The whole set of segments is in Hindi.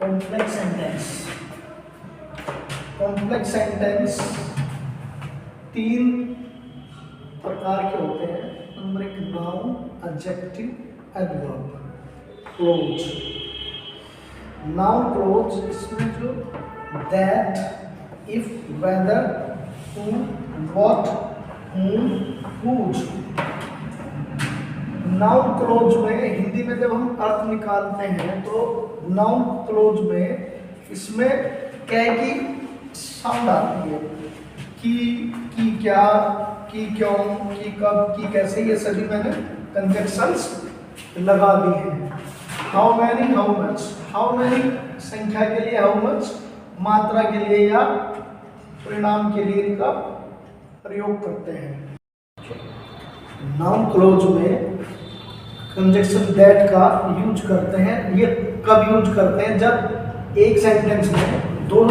Complex sentence. कॉम्प्लेक्स सेंटेंस तीन प्रकार के होते हैं। नंबर एक noun, adjective, adverb. Clause, noun clause, इसमें जो that, if, whether, whom, what, whom, whose। Noun clause में हिंदी में जब हम अर्थ निकालते हैं तो नाउन क्लोज में इसमें क्या की साउंड आती है, की क्या, की क्यों, की कब, की कैसे, ये सभी मैंने कंजक्शंस लगा दिए हैं। How many, how much. How many संख्या के लिए, हाउ मच मात्रा के लिए या परिणाम के लिए इनका प्रयोग करते हैं। नाउन क्लोज में कंजक्शन दैट का यूज करते हैं। ये कब यूज करते हैं? जब एक सेंटेंस में दो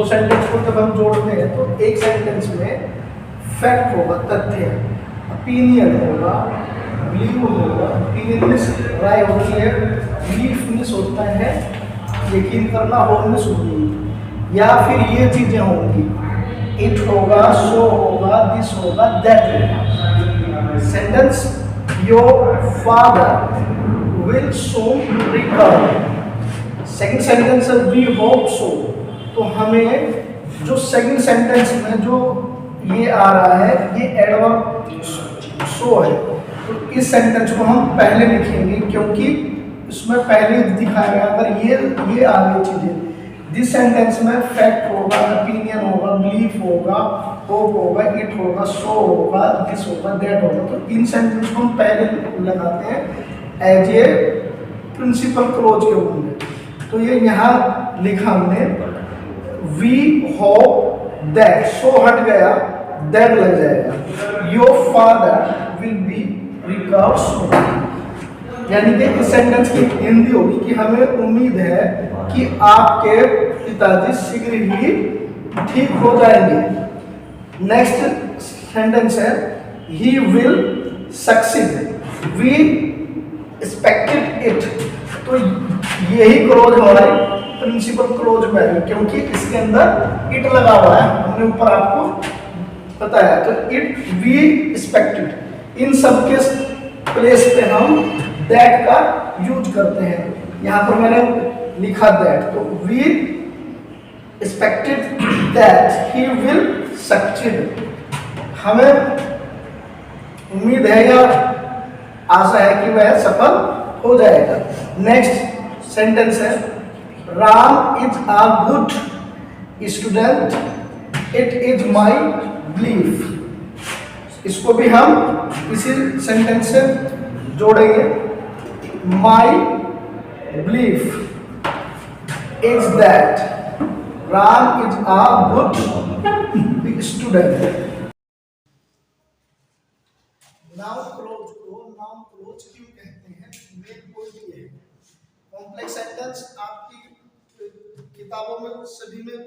सेंटेंस को जब हम जोड़ते हैं तो एक सेंटेंस में फैक्ट होगा, तथ्य, ओपिनियन होगा, बिलीव होगा। ओपिनियन मींस राय होती है, बिलीफ मींस होता है यकीन करना, होनेस होगी, या फिर ये चीजें होंगी, इट होगा, सो होगा, दिस होगा, दैट होगा। Sentence your father will soon return. Second sentence है वी होप सो। तो हमें जो सेकंड सेंटेंस में जो ये आ रहा है ये एडवर्ब सो है, तो इस सेंटेंस को हम पहले लिखेंगे क्योंकि इसमें पहले दिखाया गया। अगर ये आ गई चीजें, दिस सेंटेंस में फैक्ट होगा, ओपिनियन होगा, बिलीफ होगा, होप होगा, इट होगा, सो होगा, दिस होगा, दैट होगा। तो इन सेंटेंस को हम पहले लगाते हैं एज ए प्रिंसिपल क्लोज के रूप में। तो ये यहाँ लिखा हमने वी होप दैट, सो हट गया, दैट लग जाएगा। Your father will be recover soon. यानी कि इस सेंटेंस की हिंदी होगी कि हमें उम्मीद है कि आपके पिताजी शीघ्र ही ठीक हो जाएंगे। नेक्स्ट सेंटेंस है he will succeed, we expected it. तो यही क्लोज हमारी प्रिंसिपल क्लोज में है क्योंकि इसके अंदर इट लगा हुआ है, हमने ऊपर आपको बताया। तो इट, वी, एक्सपेक्टेड, इन सब के प्लेस पे हम दैट का यूज करते हैं। यहाँ पर मैंने लिखा दैट, तो we expected that he will succeed. हमें उम्मीद है या आशा है कि वह सफल हो जाएगा। नेक्स्ट सेंटेंस है Ram is a good student, it is my belief. इसको भी हम इसी सेंटेंस से जोड़ेंगे। My belief is that Ram is a good student. Noun close को नाउन क्लोज क्यों कहते हैं? मेन पॉइंट ये है। कॉम्प्लेक्स सेंटेंस आपकी किताबों में सभी में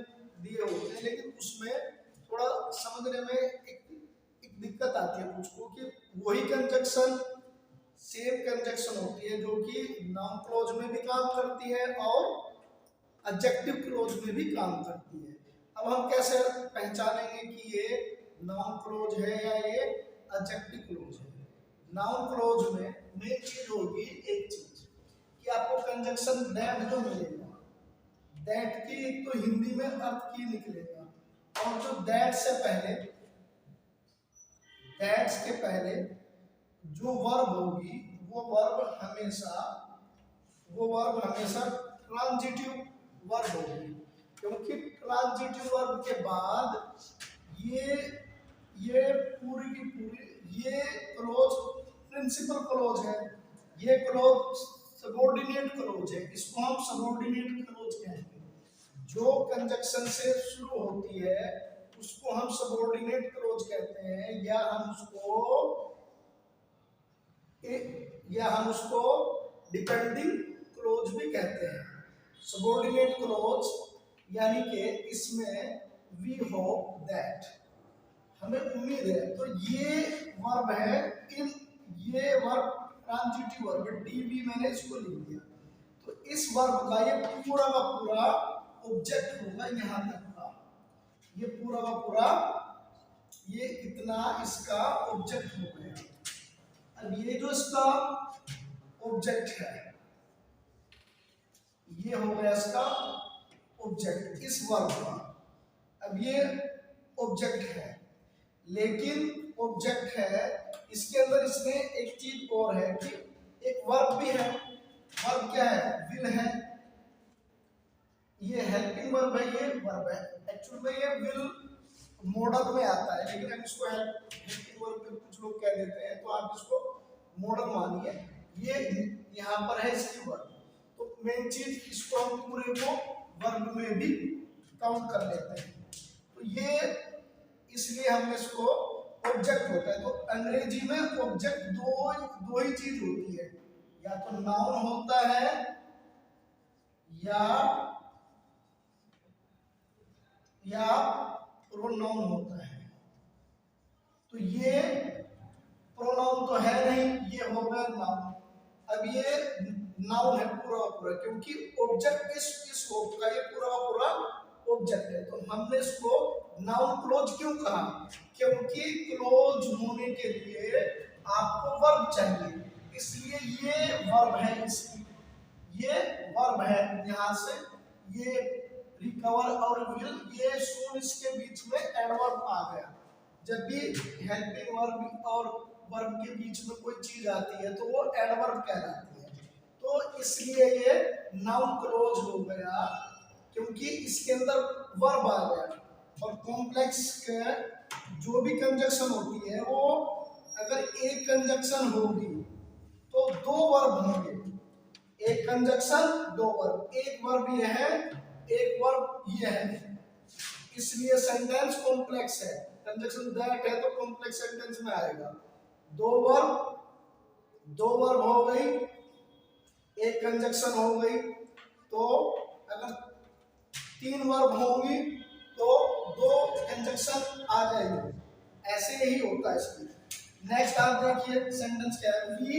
दिए होते हैं, लेकिन उसमें थोड़ा समझने में एक दिक्कत आती है मुझको कि वही कंजक्शन, सेम कंजक्शन होती है जो कि नाउन क्लोज में भी काम करती है और एडजेक्टिव क्लोज में भी काम करती है। अब हम कैसे पहचानेंगे कि ये नाउन क्लोज है या ये एडजेक्टिव क्लोज है? नाउन क्लोज में मेन चीज होगी एक चीज कि आपको कंजक्शन दैट जो मिलेगा, दैट की एक तो हिंदी में अर्थ की निकलेगा, और जो दैट से पहले, दैट्स के पहले जो वर्ब होगी वो वर्ब हमेशा ट्रांजिटिव वर्ब होगी, क्योंकि ट्रांजिटिव वर्ब के बाद ये पूरी की पूरी ये क्लोज प्रिंसिपल क्लोज है, ये क्लोज सबऑर्डिनेट क्लोज है। इसको हम सबऑर्डिनेट क्लोज कहेंगे। जो कंजक्शन से शुरू होती है उसको हम सबऑर्डिनेट क्लोज कहते हैं, या हम उसको डिपेंडिंग क्लोज भी कहते हैं। सबऑर्डिनेट क्लोज यानी कि इसमें वी होप दैट, हमें उम्मीद है, तो ये वर्ब है, ये वर्ब ट्रांजिटिव वर्ब, डीवी मैंने इसको लिख दिया। तो इस वर्ब का ये पूरा का पूरा ऑब्जेक्ट होगा यहां तक का, ये पूरा का पूरा ये इतना इसका ऑब्जेक्ट हो गया। अब ये जो इसका ऑब्जेक्ट है, ये हो गया इसका ऑब्जेक्ट इस वर्ब का। अब ये ऑब्जेक्ट है, लेकिन ऑब्जेक्ट है, इसके अंदर इसमें एक चीज और है कि एक वर्ब भी है। वर्ब क्या है? विल है। ये हेल्पिंग वर्ब है, ये वर्ब है। एक्चुअल में ये विल मॉडल में आता है, लेकिन हम इसको हेल्पिंग वर्ब में कुछ लोग कह देते हैं, तो आप इसको मॉडल मानिए। ये यहाँ पर है इसकी वर्ब, तो मेन चीज इसको हम पूरे को वर्ब में भी काउंट कर लेते हैं। तो ये इसलिए हमने इसको ऑब्जेक्ट होता है। तो अंग्रेजी में ऑब्जेक्ट दो ही चीज होती है, या तो नाउन होता है या प्रोनाउन होता है। तो ये प्रोनाउन तो है नहीं, ये होगा नाउन। अब ये नाउन है पूरा पूरा, क्योंकि ऑब्जेक्ट इस वर्ब का ये पूरा पूरा ऑब्जेक्ट है। तो हमने इसको नाउन क्लोज क्यों कहा? क्योंकि क्लोज होने के लिए आपको वर्ब चाहिए, इसलिए ये वर्ब है इसकी, ये वर्ब है। यहां से ये रिकवर और विल, ये सून इसके बीच में एडवर्ब आ गया। जब भी हेल्पिंग वर्ब और वर्ब के बीच में कोई चीज आती है तो वो एडवर्ब कहलाती है। तो इसलिए ये नाउन क्लोज हो गया, क्योंकि इसके अंदर वर्ब आ गया। और कॉम्प्लेक्स के जो भी कंजक्शन होती है, वो अगर एक कंजक्शन होगी तो दो वर्ब होंगे। एक कंजक्शन दो वर्ब, एक वर्ब ये है, एक वर्ब ये है, इसलिए सेंटेंस कॉम्प्लेक्स है। कंजक्शन दैट है तो कॉम्प्लेक्स सेंटेंस में आएगा। दो वर्ब हो गई, एक कंजक्शन हो गई। तो अगर तीन वर्ब होंगी तो दो कंजक्शन आ जाएगी। ऐसे ही होता है इसमें। नेक्स्ट आप देखिए सेंटेंस क्या है। We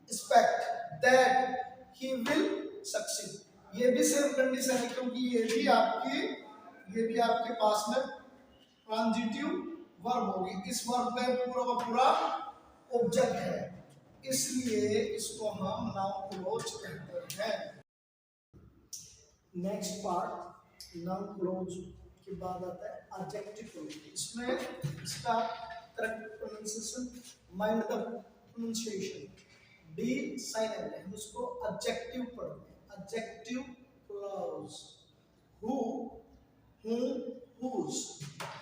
expect that he will succeed. ये भी सिर्फ कंडीशन है, क्योंकि ये भी आपके पास में ट्रांजिटिव वर्ब होगी। इस वर्ब में पूरा का पूरा ऑब्जेक्ट है, इसलिए इसको हम नाउन क्लोज कहते हैं। नेक्स्ट पार्ट नाउन क्लोज के बाद आता है एडजेक्टिव क्लोज। इसमें इसका correct pronunciation, mind the pronunciation, D silent है, हम इसको एडजेक्टिव पढ़ते हैं। Adjective close, who, whom, whose।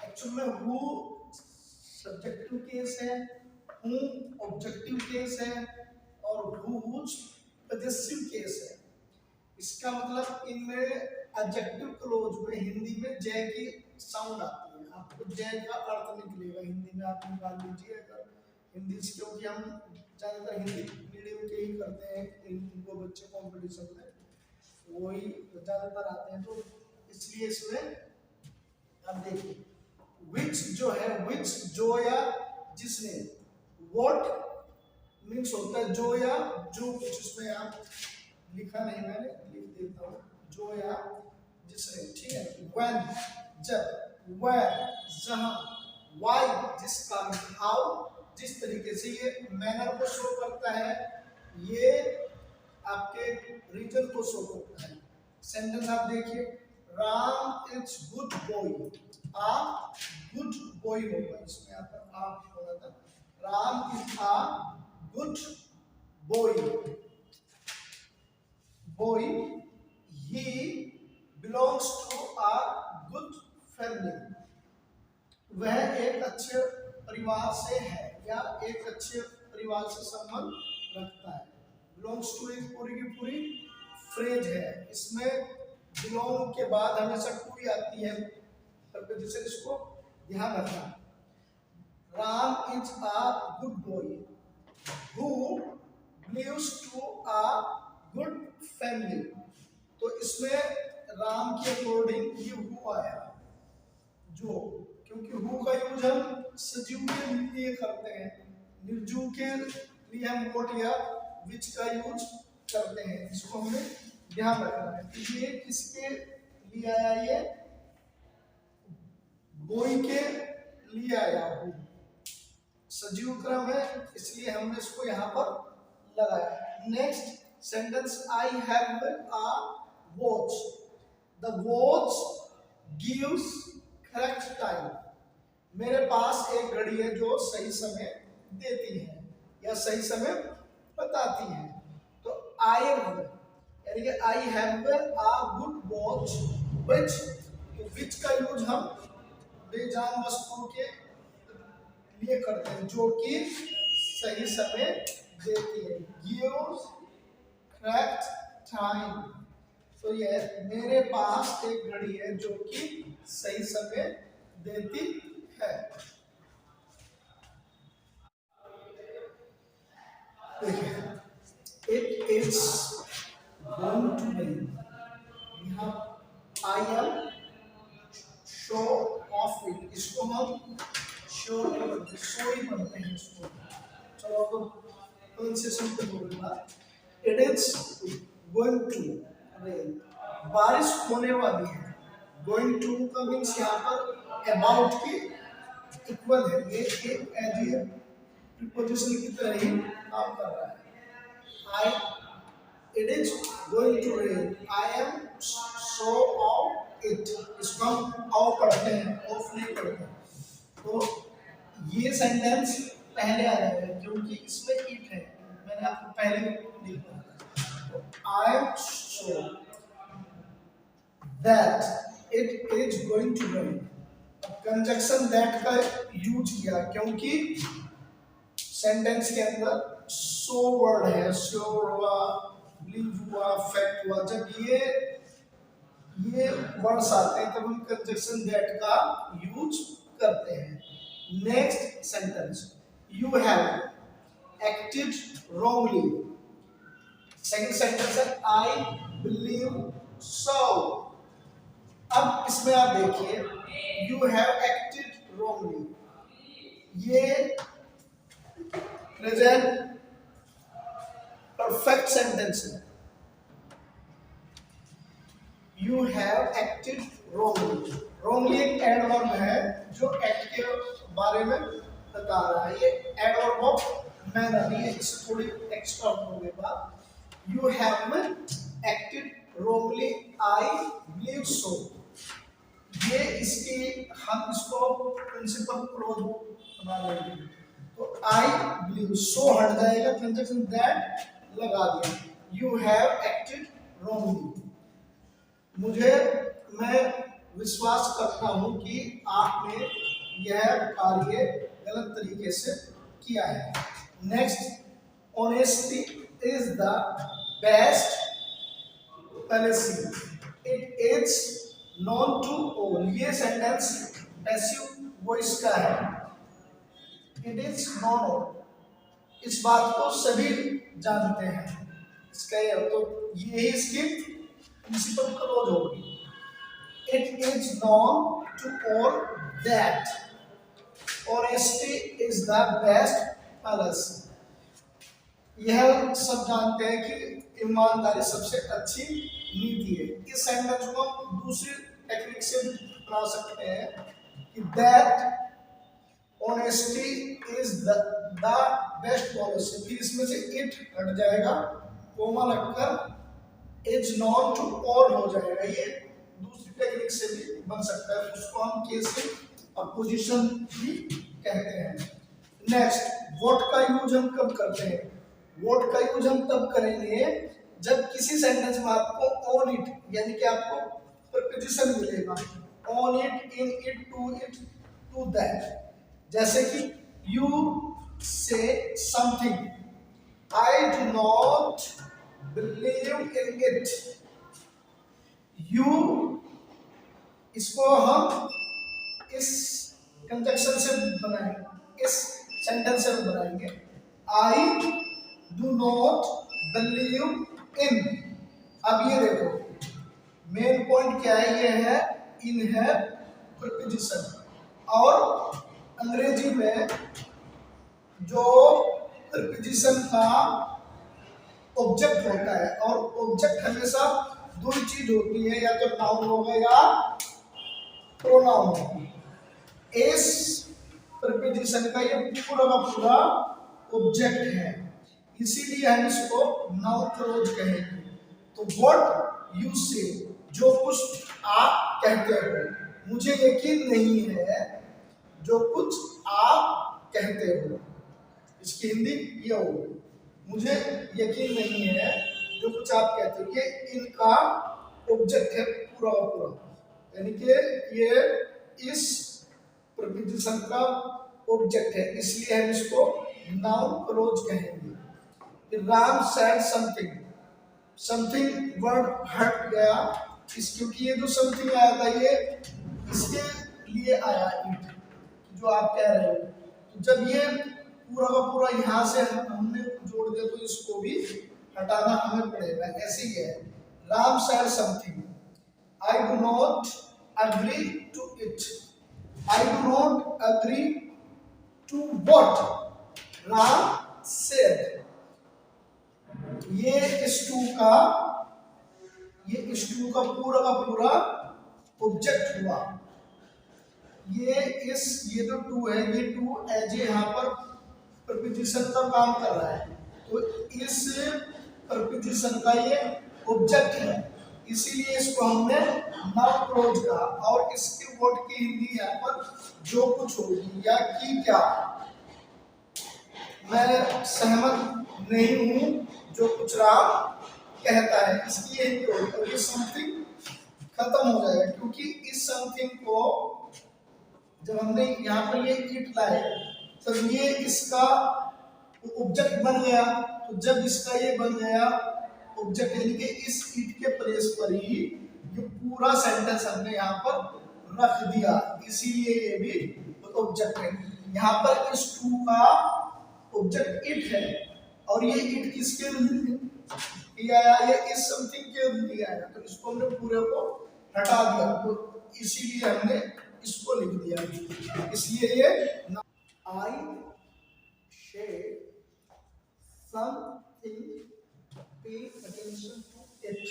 Actual में हु सब्जेक्टिव केस है, whom ऑब्जेक्टिव केस है, और whose पजेसिव केस है। इसका मतलब इनमें एडजेक्टिव क्लोज में हिंदी में जय की साउंड आती है। आपको जय का अर्थ निकलेगा हिंदी में, आप निकाल लीजिए। अगर हिंदी, क्योंकि हम ज़्यादातर हिंदी मीडियम के ही करते हैं, इनको बच्चे कॉम्पिटिशन में वही ज़्यादातर आते हैं, तो इसलिए इसमें अब देखिए विच जो है, विच जो या जिसने, व्हाट मीन्स होता है जो या जो कुछ। इसमें आप लिखा नहीं, मैंने लिख देता हूँ, जो या जिसने, ठीक है। व्हेन जब, वेयर जहां, व्हाई जिस कारण, हाउ जिस तरीके से। ये मैनर को शो करता है, ये आपके रीजन को शो करता है। सेंटेंस आप देखिए, Ram is good boy, a good boy होगा, इसमें आपका आ होगा था। Ram is a good boy, boy, he belongs to a good family। वह एक अच्छे परिवार से है, या एक अच्छे परिवार से संबंध रखता है। belongs to एक पूरी की पूरी फ्रेज है, इसमें belong के बाद हमेशा टू ही आती है, जिससे इसको ध्यान रखना। Ram is a good boy who belongs to a good family. तो इसमें राम के अकॉर्डिंग ये हु आया, जो, क्योंकि हु का यूज हम सजीव के लिए करते हैं, निर्जीव के लिए हम वोट या विच का यूज करते हैं, इसको हमें ध्यान रखना है। तो ये किसके लिए आया, ये गोइंग के लिए आया हूं, सजीव क्रम है इसलिए हमने इसको यहां पर लगाया। Next sentence, I have a watch, the watch gives correct time, मेरे पास एक घड़ी है जो सही समय देती है या सही समय बताती है। तो आई यानी कि I have a good watch which, तो विच का यूज हम बेजान वस्तुओं के लिए करते हैं जो कि सही समय देती है, गिव्स करेक्ट टाइम। तो ये मेरे पास एक घड़ी है जो कि सही समय देती है। देखिए, it is going to rain, यहाँ I am show of it, इसको हम शो ही पढ़ते हैं इसको। चलो तो प्रोनाउंसिएशन पे बोलूंगा, it is going to rain, बारिश होने वाली है। गोइंग टू का मीन्स यहाँ पर अबाउट की इक्वल है, ये एक एज ए प्रीपोजिशन की तरह ही काम कर रहा है। I, it is going to rain, I am so of it, इसको हम ऑफ पढ़ते हैं, ऑफ नहीं पढ़ते। तो ये सेंटेंस पहले आ जाएगा क्योंकि इसमें इट है, मैंने आपको पहले लिखा। तो I am sure that it is going to rain, conjunction that का यूज किया क्योंकि सेंटेंस के अंदर सो वर्ड है, श्योर हुआ, बिलीव हुआ, फैक्ट हुआ। जब ये वर्ड्स आते हैं तब हम कंजक्शन दैट का यूज करते हैं। Next sentence, you have acted wrongly, second sentence है आई बिलीव सो। अब इसमें आप देखिए, यू हैव एक्टेड रॉन्गली, ये प्रेजेंट परफेक्ट सेंटेंस है। You have acted wrongly, wrongly एक एडवर्ब है जो एक्ट के बारे में बता रहा है, ये एडवर्ब ऑफ मैनर, ये इससे थोड़ी एक्स्ट्रा होने बाद। You have acted wrongly, I believe so, ये इसकी हम इसको प्रिंसिपल क्लोज बना लेंगे। तो आई बिलीव, सो हट जाएगा, कंजक्शन दैट लगा दिया, यू हैव एक्टेड रॉन्गली, मैं विश्वास करता हूं कि आपने यह कार्य गलत तरीके से किया है। Next, honesty is the best policy, it is known to all, ये सेंटेंस पैसिव वॉइस का है, इट इज नॉन ऑल, इस बात को सभी जानते हैं, इसका ये तो ये इसकी प्रिंसिपल क्लोज होगी। It is known to all that honesty is the best policy, यह सब जानते हैं कि ईमानदारी सबसे अच्छी नीति है। इस सेंटेंस को हम दूसरी टेक्निक से भी बना सकते हैं कि that honesty is the best policy, फिर इसमें से इट हट जाएगा, कोमा लगकर इज नॉन टू ऑल हो जाएगा, ये दूसरी टेक्निक से भी बन सकता है, उसको हम केस अपोजिशन भी कहते हैं। नेक्स्ट, व्हाट का यूज हम कब करते हैं, व्हाट का यूज हम तब करेंगे जब किसी सेंटेंस में आपको ऑन इट यानी कि आपको प्रीपोजिशन मिलेगा, on it, in it, to that. जैसे कि you say something, I do not believe in it, you, इसको हम इस कंजक्शन से बनाएंगे, इस सेंटेंस से बनाएंगे, आई डू नॉट बिलीव इन। अब ये देखो मेन पॉइंट क्या है, ये है इन है प्रीपोजिशन, और अंग्रेजी में जो प्रीपोजिशन का ऑब्जेक्ट होता है, और ऑब्जेक्ट हमेशा दो ही चीज होती है, या तो नाउन होगा या प्रोनाउन होगा। इस प्रपोजिशन का ये पूरा का पूरा ऑब्जेक्ट है, इसीलिए हम इसको नाउन क्लोज कहेंगे। तो व्हाट यू से, जो कुछ आप कहते हो, मुझे यकीन नहीं है जो कुछ आप कहते हो, इसकी हिंदी ये होगी, मुझे यकीन नहीं है जो कुछ आप कहते हो। ये इनका ऑब्जेक्ट है पूरा का पूरा, यानी कि ये इस प्रपोजिशन का ऑब्जेक्ट है, इसलिए हम इसको नाउन क्लोज कहेंगे। Ram said something, something word हट गया इस, क्योंकि ये जो समथिंग आया था ये इसके लिए आया, इट जो आप कह रहे हो। तो जब ये पूरा का पूरा यहाँ से हमने जोड़ दिया तो इसको भी हटाना हमें पड़ेगा, ऐसे ही है। Ram said something, I do not agree to it, I do not agree to what Ram said. ये स्टू का पूरा ऑब्जेक्ट हुआ। ये जो टू है, ये टू एज ए यहाँ पर प्रपोजिशन का काम कर रहा है, तो इस प्रपोजिशन का ये ऑब्जेक्ट है, इसीलिए इसको हमने नाउन क्लोज कहा। और इसके वर्ड की हिंदी यहाँ पर जो कुछ होगी या कि क्या, मैं सहमत नहीं हूं जो कुछ राम कहता है, इसलिए ये समथिंग खत्म हो जाएगा, क्योंकि इस समथिंग को जब हमने यहाँ पर ये इट लाए तब ये इसका ऑब्जेक्ट बन गया। तो जब इसका ये बन गया ऑब्जेक्ट, यानी कि इस इट के प्लेस पर ही ये पूरा सेंटेंस हमने यहाँ पर रख दिया, इसीलिए ये भी ऑब्जेक्ट है। यहाँ पर इस टू का ऑब्जेक्ट इट है, और ये इट किसके लिए आया, ये इस समथिंग के लिए आया, तो इसको हमने पूरे को हटा दिया, तो इसीलिए हमने इसको लिख दिया, इसलिए ये I shed something, pay attention to it,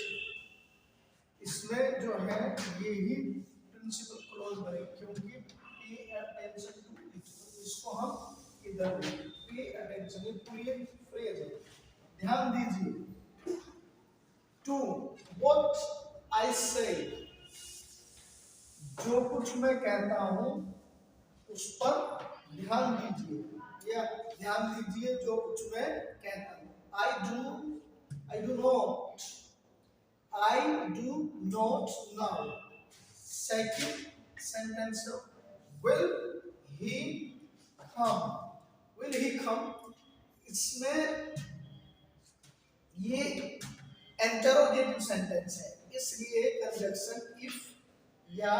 इसमें जो है ये ही प्रिंसिपल क्लॉज बने, क्योंकि पे अटेंशन टू इट, इसको हम इधर पे अटेंशन, ये पूरी फ्रेज है, ध्यान दीजिए। टू व्हाट आई से, जो कुछ मैं कहता हूं उस पर ध्यान दीजिए, या ध्यान दीजिए जो कुछ मैं कहता हूं। I do not, I do not now, second sentence, will he come, will he come, इसमें ये इंटरोगेटिव सेंटेंस है, इसलिए कंजक्शन इफ या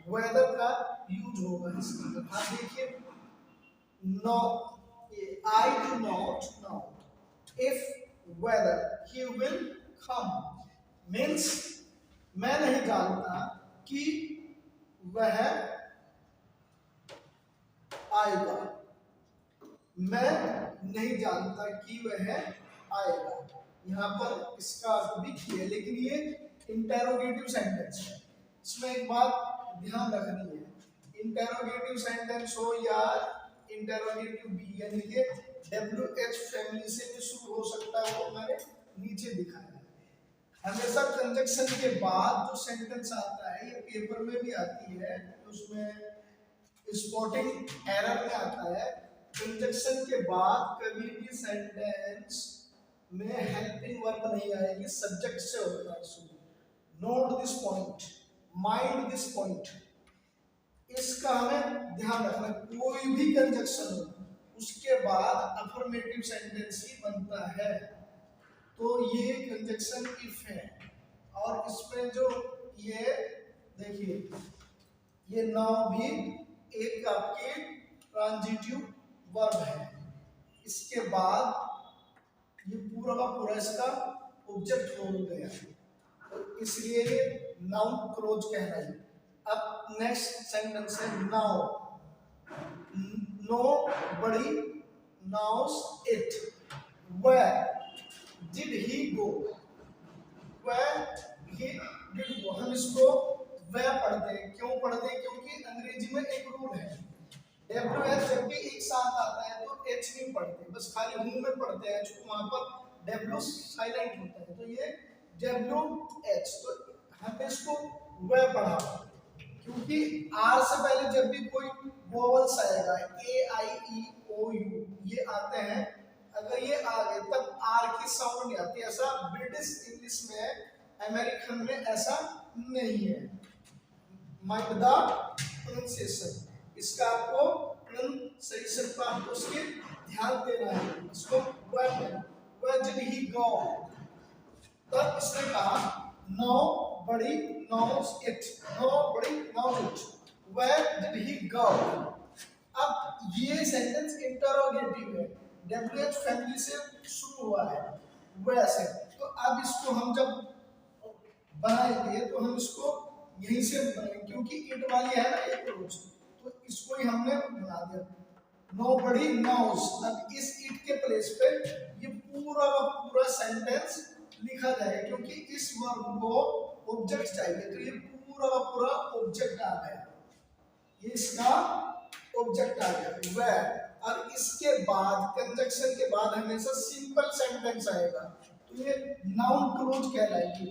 वेदर का यूज होगा इसमें। आप देखिए, no, I do not know if whether he will come, means मैं नहीं जानता कि वह आएगा, मैं नहीं जानता कि वह आएगा। यहाँ पर इसका अर्थ भी किया, लेकिन ये इंटेरोगेटिव सेंटेंस है, इसमें एक बात ध्यान रखनी है, इंटेरोगेटिव सेंटेंस हो या इंटेरोगेटिव बी, यानी कि WH फैमिली से भी शुरू हो सकता है, वो मैंने नीचे दिखाया है। हमेशा कंजक्शन के बाद जो सेंटेंस आता है, ये पेपर में भी आती है, उसमें स्पॉटिंग एरर में आता है, कंजक्शन के बाद कभी भी सेंटेंस में हेल्पिंग वर्ब नहीं आएगी, सब्जेक्ट से होता है शुरू। Note this point, mind this point, इसका हमें ध्यान रखना, कोई भी कंजक्शन हो उसके बाद अफर्मेटिव सेंटेंस ही बनता है, तो ये कंजक्शन इफ है। और इसमें जो ये देखिए, ये नाउ भी एक आपके ट्रांजिटिव वर्ब है, इसके बाद ये पूरा का पूरा इसका ऑब्जेक्ट हो गया, तो इसलिए नाउन क्लोज कह रहे हैं। अब नेक्स्ट सेंटेंस है now, nobody knows it, where did he go, वह ही डिड गो, हम इसको वह पढ़ते हैं। क्यों पढ़ते हैं? क्योंकि अंग्रेजी में एक रूल है, डब्ल्यू एच जब भी एक साथ आता है तो एच नहीं पढ़ते, बस खाली हूं में पढ़ते हैं, क्योंकि वहां पर डब्ल्यू साइलेंट होता है, तो ये डब्ल्यू एच, तो हमने इसको वह पढ़ा क्योंकि आर से पहले जब भी कोई वोवल्स आएगा, ए आई ई ओ यू ये आते हैं, अगर ये आ गए तब आर की साउंड नहीं आती। ऐसा ब्रिटिश इंग्लिश में, अमेरिकन में ऐसा नहीं है। माइंड द प्रोनाउंसिएशन, इसका आपको प्रोनाउंसिएशन पर आपको उसके ध्यान देना है। इसको where did he go, तब इसने कहा nobody knows it, nobody knows it, where did he go। अब ये सेंटेंस इंटरोगेटिव है, WH फैमिली से शुरू हुआ है वैसे, तो अब इसको हम जब बनाएंगे तो हम इसको यहीं से बनाएंगे, क्योंकि इट वाली है ना एक रोज, तो इसको ही हमने बना दिया nobody knows। अब इस इट के प्लेस पे ये पूरा का पूरा सेंटेंस लिखा जाएगा, क्योंकि इस वर्ब को ऑब्जेक्ट चाहिए, तो ये पूरा का पूरा ऑब्जेक्ट आ गया, ये इसका ऑब्जेक्ट आ गया वह। और इसके बाद कंजक्शन के बाद हमेशा सिंपल सेंटेंस आएगा, तो ये नाउन क्लोज कहलाएगी।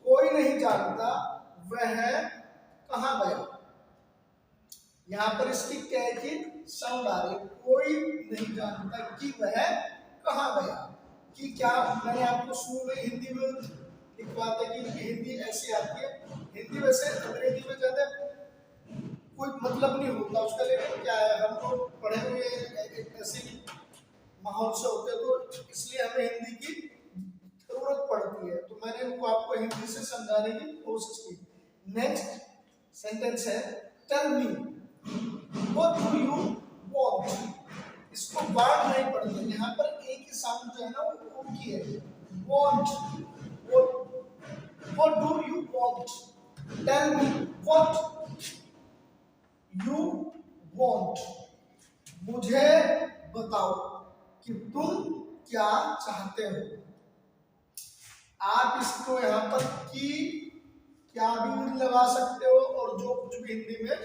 कोई नहीं जानता वह कहाँ गया, यहाँ पर इसकी क्या की साउंड आ रही है, कोई नहीं जानता कि वह कहाँ गया। कि क्या मैंने आपको शुरू में हिंदी में लिखवाता कि हिंदी ऐसी आती है, हिंदी वैसे अंग्रेजी में ज्यादा कोई मतलब नहीं होता उसका, लेकिन क्या है हम लोग पढ़े हुए ऐसे माहौल से होते हैं, तो इसलिए हमें हिंदी की जरूरत पड़ती है, तो मैंने उनको आपको हिंदी से समझाने की कोशिश की। नेक्स्ट सेंटेंस है tell me what do you want, इसको वर्ड नहीं पढ़ते, यहाँ पर एक ही साउंड जो है ना वो की है, want, what do you want, tell me what you want, मुझे बताओ कि तुम क्या चाहते हो। आप इसको यहाँ पर की क्या भी लगा सकते हो और जो कुछ भी हिंदी में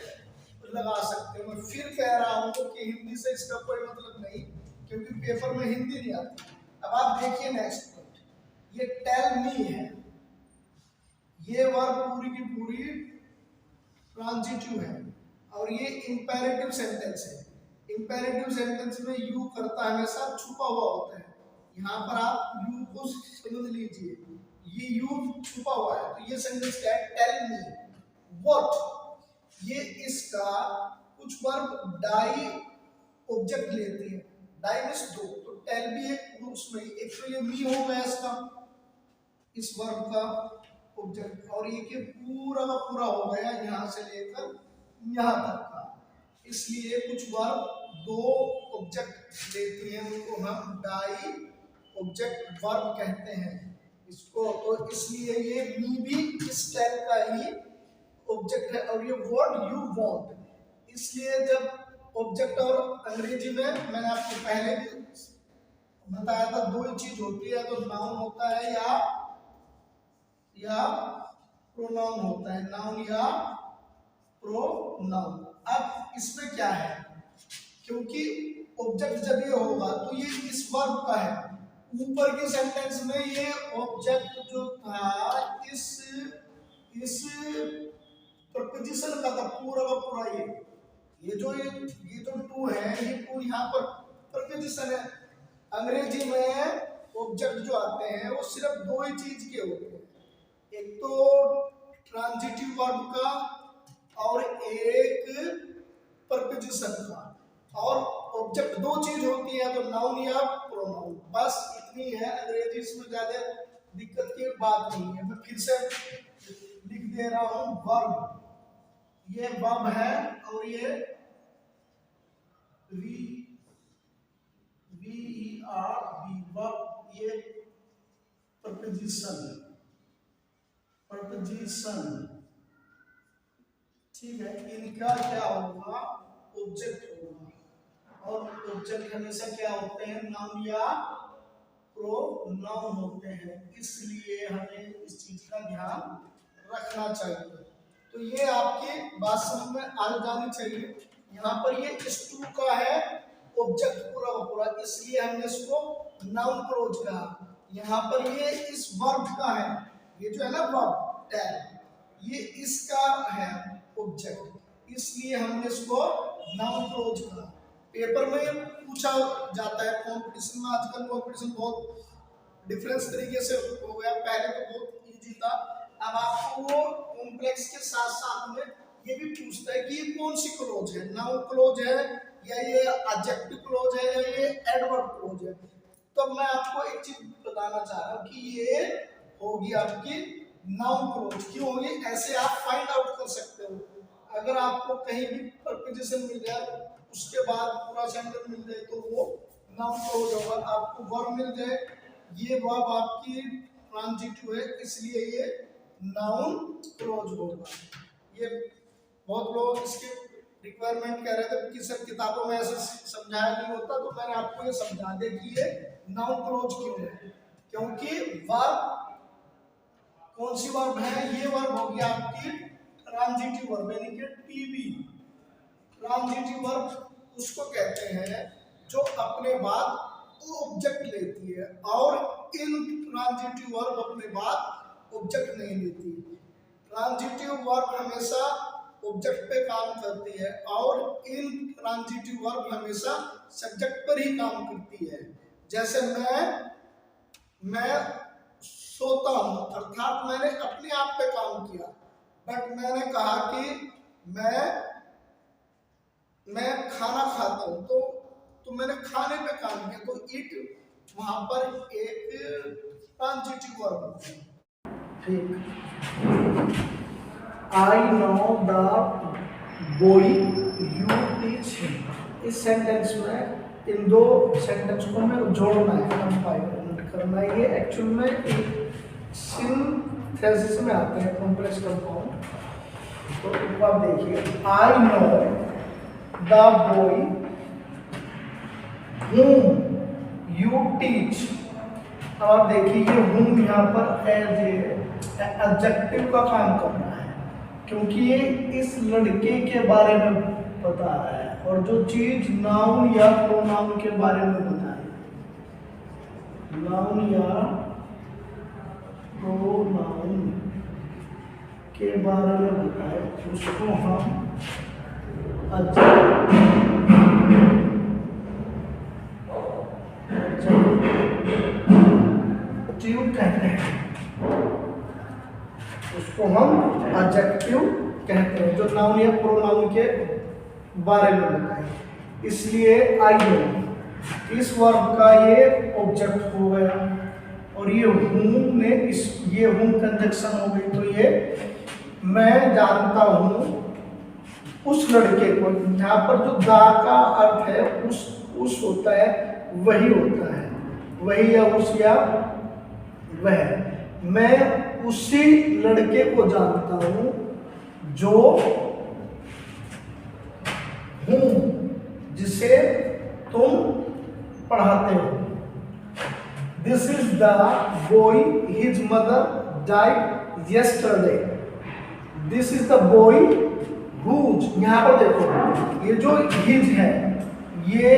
लगा सकते हो। मैं फिर कह रहा हूं कि हिंदी से इसका कोई मतलब नहीं, क्योंकि पेपर में हिंदी नहीं आती। अब आप देखिए नेक्स्ट पॉइंट, ये टेल मी है, ये वर्ब पूरी की पूरी ट्रांजिटिव है और ये इंपेरेटिव सेंटेंस है। इंपेरेटिव सेंटेंस में यू करता हमेशा छुपा हुआ होता है, यहाँ पर आप यू को समझ लीजिए, ये यू छुपा हुआ है, तो ये सेंटेंस क्या है, टेल मी व्हाट, ये इसका कुछ वर्ब डाई ऑब्जेक्ट लेती है, डाई मींस दो, तो टेल भी एक उसमें एक तो ये मी हो गया इसका इस वर्ब का ऑब्जेक्ट, और ये कि पूरा का पूरा हो गया यहाँ से लेकर यहाँ तक का, इसलिए कुछ वर्ब दो ऑब्जेक्ट लेती हैं, उनको हम डाई ऑब्जेक्ट वर्ब कहते हैं इसको, तो इसलिए ये मी भी इस टाइप का ही ऑब्जेक्ट है। और ये वर्ड यू वांट, इसलिए जब ऑब्जेक्ट और अंग्रेजी में मैंने आपको पहले भी बताया था दो ही चीज होती है, तो नाउन होता है या प्रोनाउन होता है, नाउन या प्रोनाउन। अब इसमें क्या है, क्योंकि ऑब्जेक्ट जब ये होगा तो ये इस वर्ब का है, ऊपर के सेंटेंस में ये ऑब्जेक्ट जो था इस प्रपोजिशन का था पूरा का पूरा, ये जो टू है, ये टू यहाँ पर प्रपोजिशन है। अंग्रेजी में ऑब्जेक्ट जो आते हैं वो सिर्फ दो ही चीज के होते हैं, एक तो ट्रांजिटिव वर्ब का और एक प्रपोजिशन का, और ऑब्जेक्ट दो चीज होती है, तो नाउन या प्रोनाउन, बस इतनी है। अंग्रेजी इसमें ज्यादा दिक्कत की बात नहीं है। मैं फिर से लिख दे रहा हूं, वर्ब, ये वर्ब है और ये वर्ब, ये प्रपोजिशन, ठीक है। इनका क्या होगा, ऑब्जेक्ट होगा, और ऑब्जेक्ट हमेशा क्या होते हैं, नाउन या प्रोनाउन होते हैं, इसलिए हमें इस चीज का ध्यान रखना चाहिए। तो ये आपकी बात समझ में आ जानी चाहिए। यहाँ पर ये इस टू का है ऑब्जेक्ट पूरा का पूरा, इसलिए हमने इसको नाउन क्लोज कहा। यहाँ पर ये इस वर्ब का है, ये जो है ना वर्ब टैग, ये इसका है ऑब्जेक्ट, इसलिए हमने इसको नाउन क्लोज कहा। पेपर में पूछा जाता है, कंपटीशन में आजकल कंपटीशन बहुत डिफरेंस तरीके से हो गया, पहले तो बहुत इजी था, अब आपको वो कॉम्प्लेक्स के साथ साथ में ये भी पूछता है कि ये कौन सी क्लोज है, नाउन क्लोज है या ये एडजेक्टिव क्लोज है या ये एडवर्ब क्लोज है। तो मैं आपको एक चीज बताना चाह रहा हूँ कि ये होगी आपकी नाउन क्लोज। क्यों होगी, ऐसे आप फाइंड आउट कर सकते हो। अगर आपको कहीं भी प्रपोजिशन मिल जाए उसके बाद पूरा सेंटेंस मिल जाए तो वो नाउन क्लोज होगा। आपको वर्ब मिल जाए, ये वर्ब आपकी ट्रांजिटिव है, इसलिए ये नाउन क्लोज होगा। ये बहुत लोग इसके रिक्वायरमेंट कह रहे थे कि सर किताबों में ऐसे समझाया नहीं होता, तो मैंने आपको ये समझा दिया कि ये नाउन क्लोज क्यों है, क्योंकि वर्ब कौन सी वर्ब है, ये वर्ब होगी आपकी ट्रांजिटिव वर्ब, यानी कि टीवी। ट्रांजिटिव वर्ब उसको कहते हैं जो अपने बाद ऑब्जेक्ट लेती है, और इन ट्रांजिटिव वर्ब अपने बाद ऑब्जेक्ट नहीं लेती। ट्रांजिटिव वर्ब हमेशा ऑब्जेक्ट पे काम करती है और इन ट्रांजिटिव वर्ब हमेशा सब्जेक्ट पर ही काम करती है। जैसे मैं सोता हूं, अर्थात मैंने अपने आप पे काम किया, बट मैंने कहा कि मैं खाना खाता हूं, तो मैंने खाने पे काम किया, तो इट वहां पर एक ट्रांजिटिव वर्ब होती है। ठीक, I know the boy you teach him। इस सेंटेंस में इन दो सेंटेंस को हमें जोड़ना है, कंपाइल करना है। ये एक्चुअल में एक सिंथेसिस में आते हैं, कॉम्प्लेक्स कंपाउंड। तो एक बार देखिए, I know the boy whom you teach। अब देखिए ये whom यहाँ पर एज एडजेक्टिव का काम करना है, क्योंकि ये इस लड़के के बारे में बता रहा है, और जो चीज नाउन या प्रोनाउन के बारे में बता रही है, नाउन या प्रोनाउन के बारे में बताए, उसको हम एडजेक्टिव कहते हैं, उसको हम एडजेक्टिव कहते हैं, जो नाउन या प्रोनाउन के बारे में बताए। इसलिए आई नो इस वर्ब का ये ऑब्जेक्ट हो गया, और ये हूं ने ये हूं कंजक्शन हो गई, तो ये मैं जानता हूं उस लड़के को। यहाँ पर जो दा का अर्थ है उस होता है, वही होता है, वही या उस या वह। मैं उसी लड़के को जानता हूं जो हूं जिसे तुम पढ़ाते हो। This is the boy his mother died yesterday. This is the boy whose, यहाँ पर देखो ये जो हिज है ये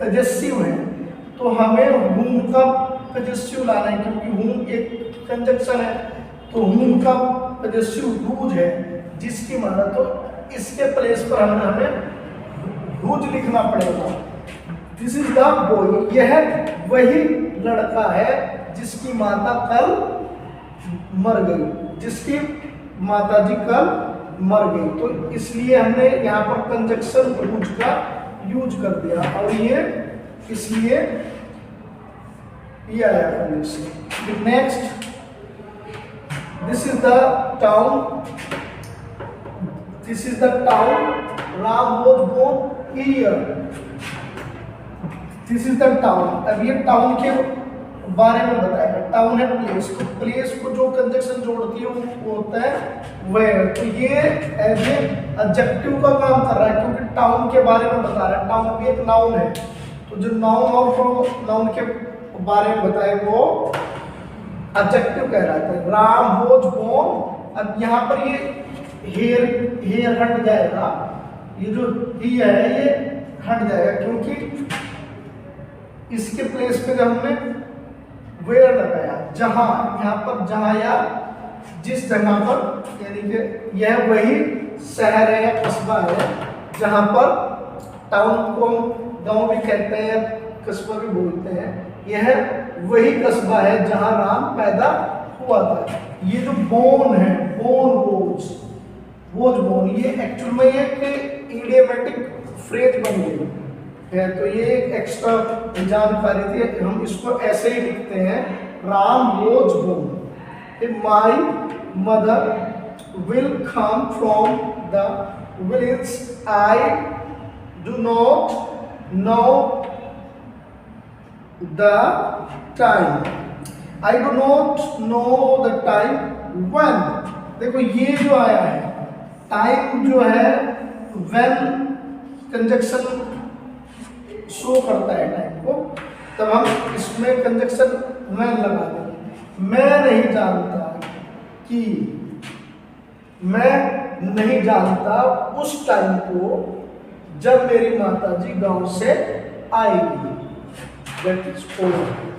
पजेसिव है, तो हमें हुम का पजेसिव लाना है, क्योंकि हुम एक कंजक्शन है, तो हुम का पजेसिव हुज है जिसकी माना, तो इसके प्लेस पर हमें हुज लिखना पड़ेगा। दिस इज द बॉय, यह वही लड़का है जिसकी माता कल मर गई, जिसकी माताजी कल मर गई, तो इसलिए हमने यहाँ पर कंजक्शन हुज का यूज कर दिया, और ये इसलिए ये आया conjunction. Next, this is the town, this is the town Ram was born here. This is the town, अब ये टाउन के बारे में बताएगा। टाउन है प्लेस, तो प्लेस को जो कंजक्शन जोड़ती है वो होता है वेयर, तो ये एज ए एडजेक्टिव का काम कर रहा है, क्योंकि टाउन के बारे में बता रहा है। टाउन भी एक नाउन है, तो जो नाउन और नाउन के बारे में बताए वो एडजेक्टिव कह रहा था। राम वॉज बोर्न, अब यहाँ पर ये हेयर हट जाएगा, ये जो ही है ये हट जाएगा, क्योंकि इसके प्लेस पे जब हमने वेयर लगाया, जहां, यहाँ पर जहां या जिस जगह पर, यानी कि यह वही शहर है या कस्बा है जहां पर, टाउन को गांव भी कहते हैं या कस्बा भी बोलते हैं, यह वही कस्बा है जहां राम पैदा हुआ था। ये जो बोन है, बोन वोज बोन, ये एक्चुअल में ये इडियोमेटिक फ्रेज बन गई है, तो ये एक एक्स्ट्रा जानकारी थी। हम इसको ऐसे ही लिखते हैं, Ram was born, my mother will come from the village, I do not know the time, I do not know the time when. देखो ये जो आया है टाइम जो है, व्हेन कंजक्शन शो करता है टाइम को, तब हम इसमें कंजक्शन व्हेन लगा देंगे। मैं नहीं जानता कि, मैं नहीं जानता उस टाइम को जब मेरी माताजी गांव से आएगी। That is over.